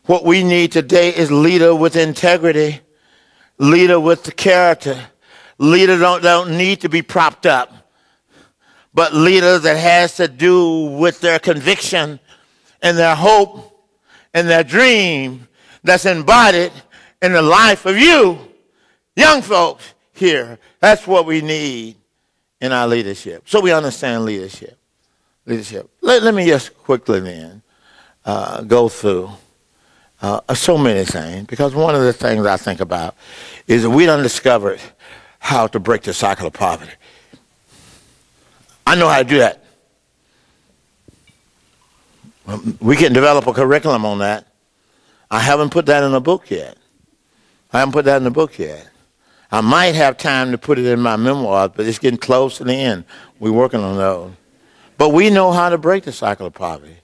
What we need today is leader with integrity, leader with the character. Leaders don't need to be propped up, but leaders that has to do with their conviction and their hope and their dream that's embodied in the life of you, young folks here. That's what we need in our leadership. So we understand leadership. Let me just quickly then go through so many things, because one of the things I think about is that we done discovered how to break the cycle of poverty. I know how to do that. We can develop a curriculum on that. I haven't put that in a book yet. I might have time to put it in my memoirs, but it's getting close to the end. We're working on those. But we know how to break the cycle of poverty.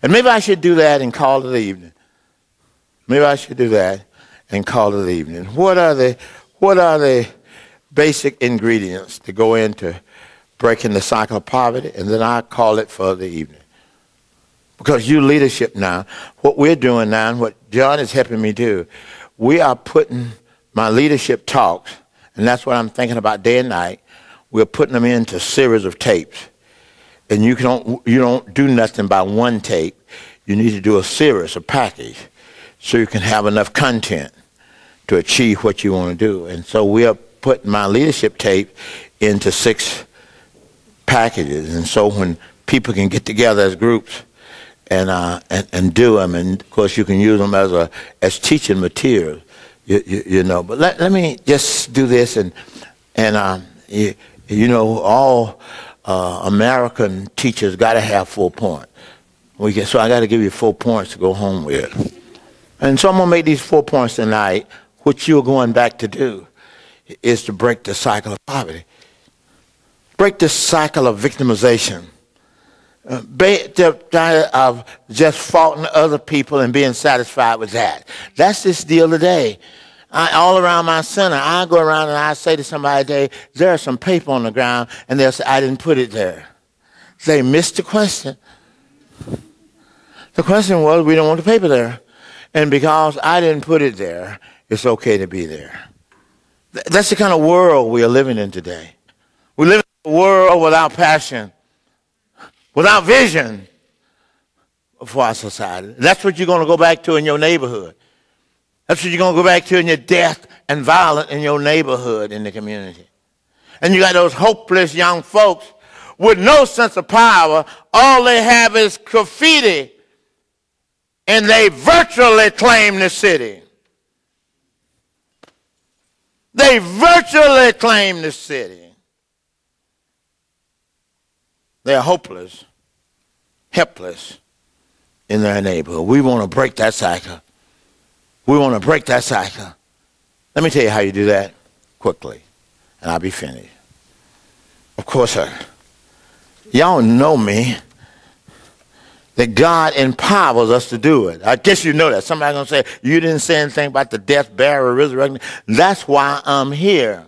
And maybe I should do that and call it the evening. What are the basic ingredients to go into breaking the cycle of poverty? And then I call it for the evening. Because you leadership now, what we're doing now and what John is helping me do, we are putting my leadership talks, and that's what I'm thinking about day and night. We're putting them into a series of tapes. And you don't do nothing by one tape. You need to do a series, a package, so you can have enough content to achieve what you want to do. And so we are putting my leadership tape into 6 packages. And so when people can get together as groups and do them, and of course you can use them as teaching material, you know. But let me just do this, and all American teachers got to have 4 points. So I got to give you 4 points to go home with. And so I'm going to make these 4 points tonight. What you're going back to do is to break the cycle of poverty. Break the cycle of victimization. Of just faulting other people and being satisfied with that. That's this deal today. All around my center, I go around and I say to somebody today, there's some paper on the ground, and they'll say, I didn't put it there. They missed the question. The question was, we don't want the paper there. And because I didn't put it there, it's okay to be there. That's the kind of world we are living in today. We live in a world without passion, without vision for our society. That's what you're going to go back to in your neighborhood. That's what you're going to go back to in your death and violence in your neighborhood, in the community. And you got those hopeless young folks with no sense of power. All they have is graffiti, and they virtually claim the city. They virtually claim the city. They're hopeless, helpless in their neighborhood. We want to break that cycle. Let me tell you how you do that quickly, and I'll be finished. Of course, sir, y'all know me, that God empowers us to do it. I guess you know that. Somebody's going to say, you didn't say anything about the death, burial, resurrection. That's why I'm here.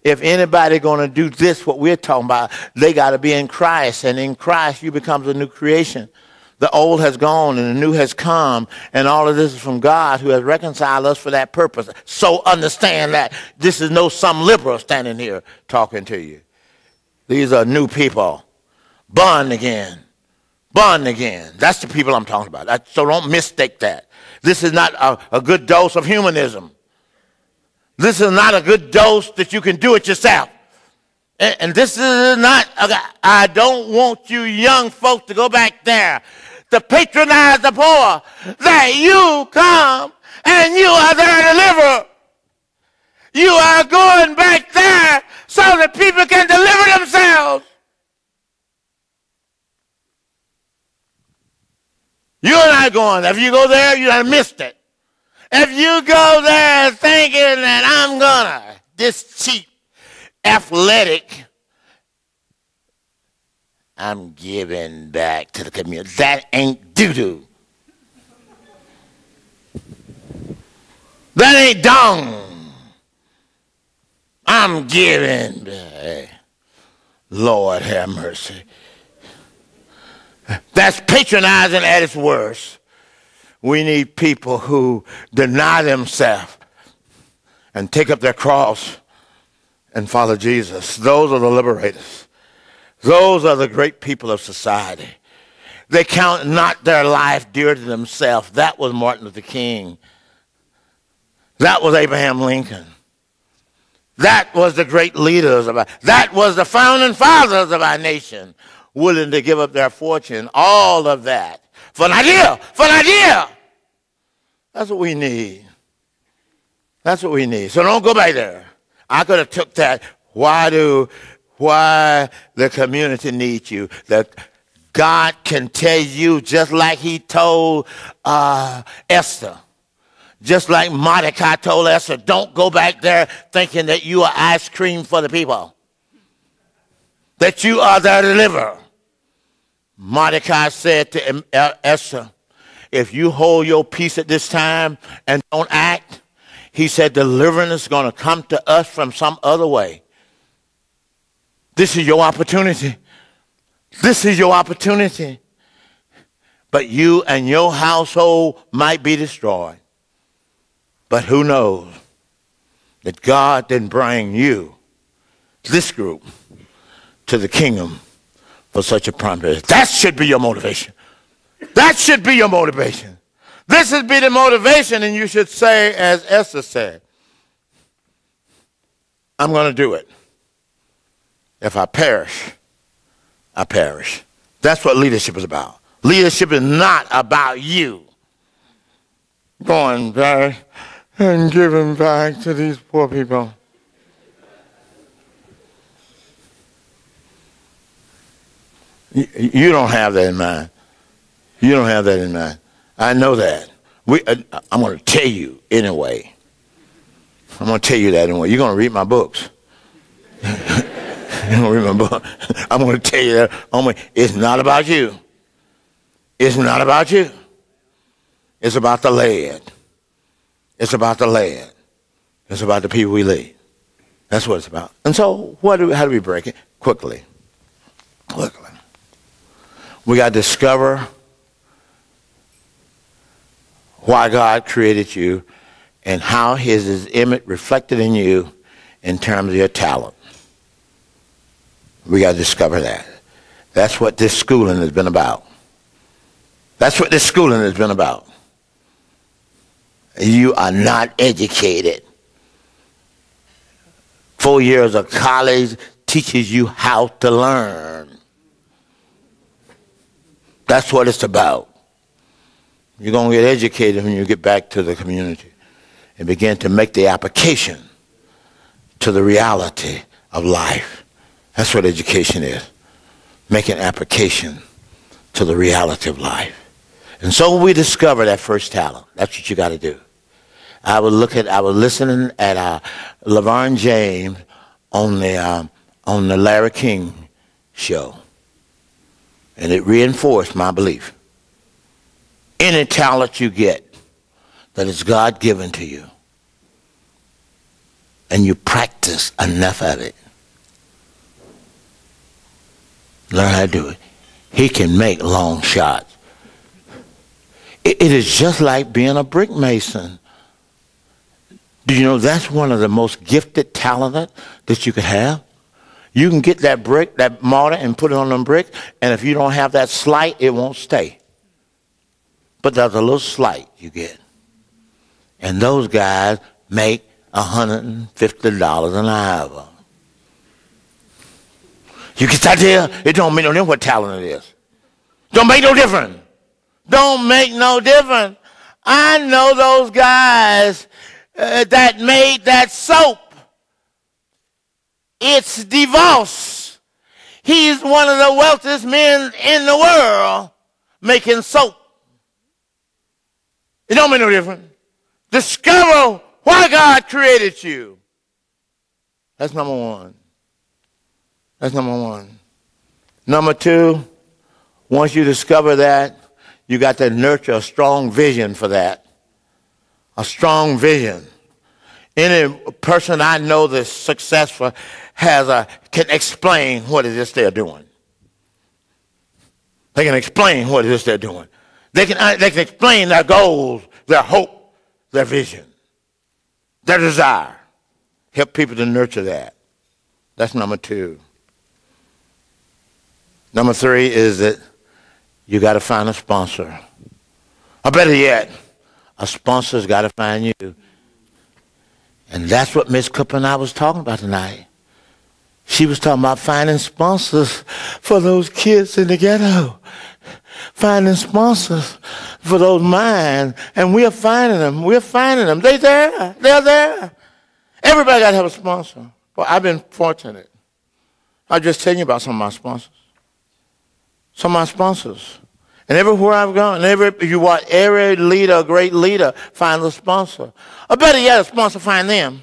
If anybody going to do this, what we're talking about, they got to be in Christ. And in Christ, you become a new creation. The old has gone and the new has come. And all of this is from God, who has reconciled us for that purpose. So understand that. This is no some liberal standing here talking to you. These are new people. Born again. That's the people I'm talking about. So don't mistake that. This is not a good dose of humanism. This is not a good dose that you can do it yourself. And this is not, I don't want you young folks to go back there to patronize the poor, that you come and you are their deliverer. You are going back there so that people can deliver themselves. You're not going. If you go there, you done missed it. If you go there thinking that I'm gonna, this cheap, athletic, I'm giving back to the community. That ain't doo-doo. That ain't dung. I'm giving back. Lord have mercy. That's patronizing at its worst. We need people who deny themselves and take up their cross and follow Jesus. Those are the liberators. Those are the great people of society. They count not their life dear to themselves. That was Martin Luther King. That was Abraham Lincoln. That was the great leaders of that was the founding fathers of our nation, willing to give up their fortune, all of that, for an idea, for an idea. That's what we need. That's what we need. So don't go back there. I could have took that. Why the community needs you? That God can tell you just like he told Esther. Just like Mordecai told Esther, don't go back there thinking that you are ice cream for the people. That you are their deliverer. Mordecai said to Esther, if you hold your peace at this time and don't act, he said deliverance is going to come to us from some other way. This is your opportunity. This is your opportunity. But you and your household might be destroyed. But who knows that God didn't bring you, this group, to the kingdom for such a purpose. That should be your motivation. That should be your motivation. This should be the motivation, and you should say, as Esther said, I'm going to do it. If I perish, I perish. That's what leadership is about. Leadership is not about you going back and giving back to these poor people. You don't have that in mind. You don't have that in mind. I know that. I'm going to tell you anyway. I'm going to tell you that anyway. You're going to read my books. You're going to read my book. I'm going to tell you that. It's not about you. It's not about you. It's about the land. It's about the land. It's about the people we lead. That's what it's about. And so how do we break it? Quickly. We got to discover why God created you and how his image reflected in you in terms of your talent. We got to discover that. That's what this schooling has been about. That's what this schooling has been about. You are not educated. 4 years of college teaches you how to learn. That's what it's about. You're going to get educated when you get back to the community and begin to make the application to the reality of life. That's what education is. Making application to the reality of life. And so we discover that first talent. That's what you got to do. I was listening at LeVar James on the Larry King show. And it reinforced my belief. Any talent you get that is God-given to you, and you practice enough of it, learn how to do it, he can make long shots. It is just like being a brick mason. Do you know that's one of the most gifted talents that you could have? You can get that brick, that mortar, and put it on them bricks, and if you don't have that slight, it won't stay. But there's a little slight you get. And those guys make $150 an hour. You get that deal? It don't make no difference what talent it is. Don't make no difference. Don't make no difference. I know those guys that made that soap. It's DeVos. He's one of the wealthiest men in the world making soap. It don't make no difference. Discover why God created you. That's number one. That's number one. Number two, once you discover that, you got to nurture a strong vision for that. A strong vision. Any person I know that's successful can explain what it is they're doing. They can explain what it is they're doing. They can explain their goals, their hope, their vision, their desire. Help people to nurture that. That's number 2. Number 3 is that you got to find a sponsor. Or better yet, a sponsor's got to find you. And that's what Miss Cooper and I was talking about tonight. She was talking about finding sponsors for those kids in the ghetto. Finding sponsors for those minds. And we're finding them. We're finding them. They're there. They're there. Everybody got to have a sponsor. Well, I've been fortunate. I'll just tell you about some of my sponsors. Some of my sponsors. And everywhere I've gone, you watch every leader, a great leader, find a sponsor. Or better yet, a sponsor find them.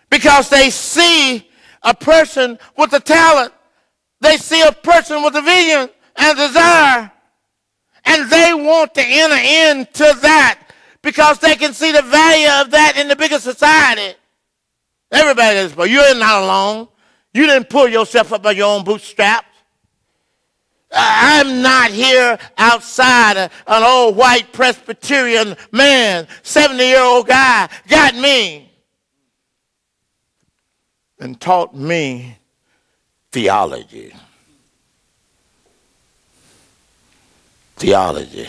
Because they see a person with a talent. They see a person with a vision and a desire. And they want to enter into that because they can see the value of that in the bigger society. Everybody is, but you're not alone. You didn't pull yourself up by your own bootstraps. I'm not here outside an old white Presbyterian man, 70-year-old guy, got me and taught me theology. Theology.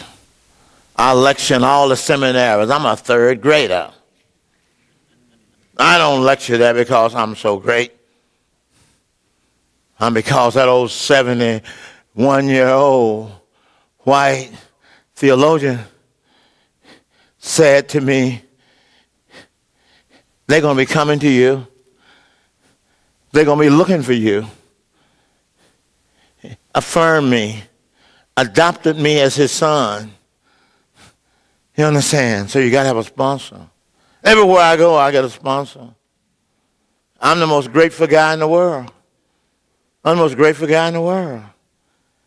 I lecture in all the seminaries. I'm a 3rd grader. I don't lecture there because I'm so great. I'm because that old 71-year-old white theologian said to me, they're going to be coming to you. They're going to be looking for you. Affirmed me. Adopted me as his son. You understand? So you got to have a sponsor. Everywhere I go, I get a sponsor. I'm the most grateful guy in the world. I'm the most grateful guy in the world.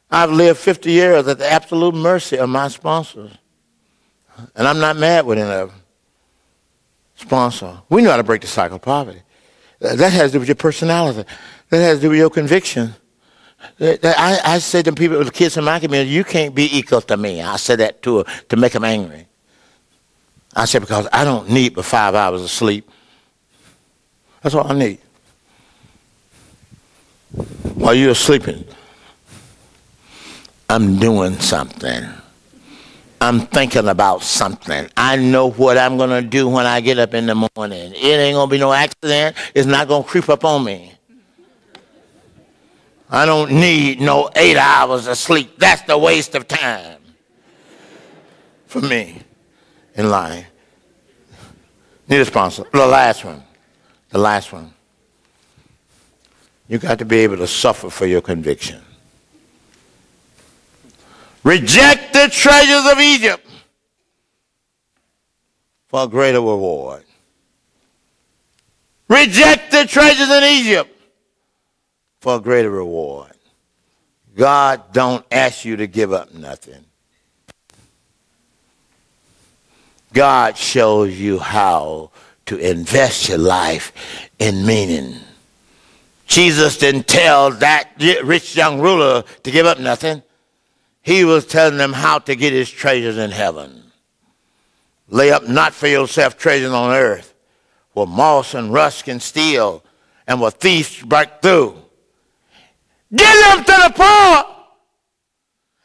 I've lived 50 years at the absolute mercy of my sponsors. And I'm not mad with any of them. Sponsor. We know how to break the cycle of poverty. That has to do with your personality. That has to do with your conviction. I say to people, the kids in my community, you can't be equal to me. I say that to make them angry. I say because I don't need but 5 hours of sleep. That's all I need. While you're sleeping, I'm doing something. I'm thinking about something. I know what I'm going to do when I get up in the morning. It ain't going to be no accident. It's not going to creep up on me. I don't need no 8 hours of sleep. That's the waste of time for me in life. Need a sponsor. The last one. The last one. You got to be able to suffer for your conviction. Reject the treasures of Egypt for a greater reward. Reject the treasures in Egypt for a greater reward. God don't ask you to give up nothing. God shows you how to invest your life in meaning. Jesus didn't tell that rich young ruler to give up nothing. He was telling them how to get his treasures in heaven. Lay up not for yourself treasures on earth, where moss and rust can steal, and where thieves break through. Give them to the poor,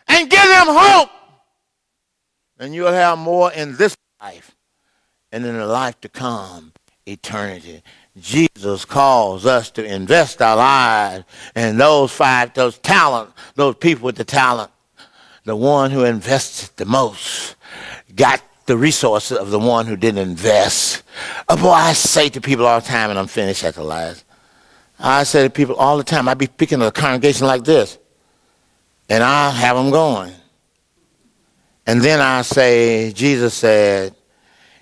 and give them hope, and you'll have more in this life, and in the life to come, eternity. Jesus calls us to invest our lives in those talent, those people with the talent. The one who invested the most got the resources of the one who didn't invest. Oh boy, I say to people all the time, and I'm finished at the last. I say to people all the time, I be picking a congregation like this, and I'll have them going. And then I say, Jesus said,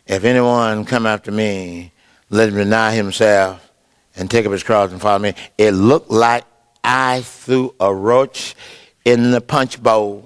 if anyone come after me, let him deny himself and take up his cross and follow me. It looked like I threw a roach in the punch bowl.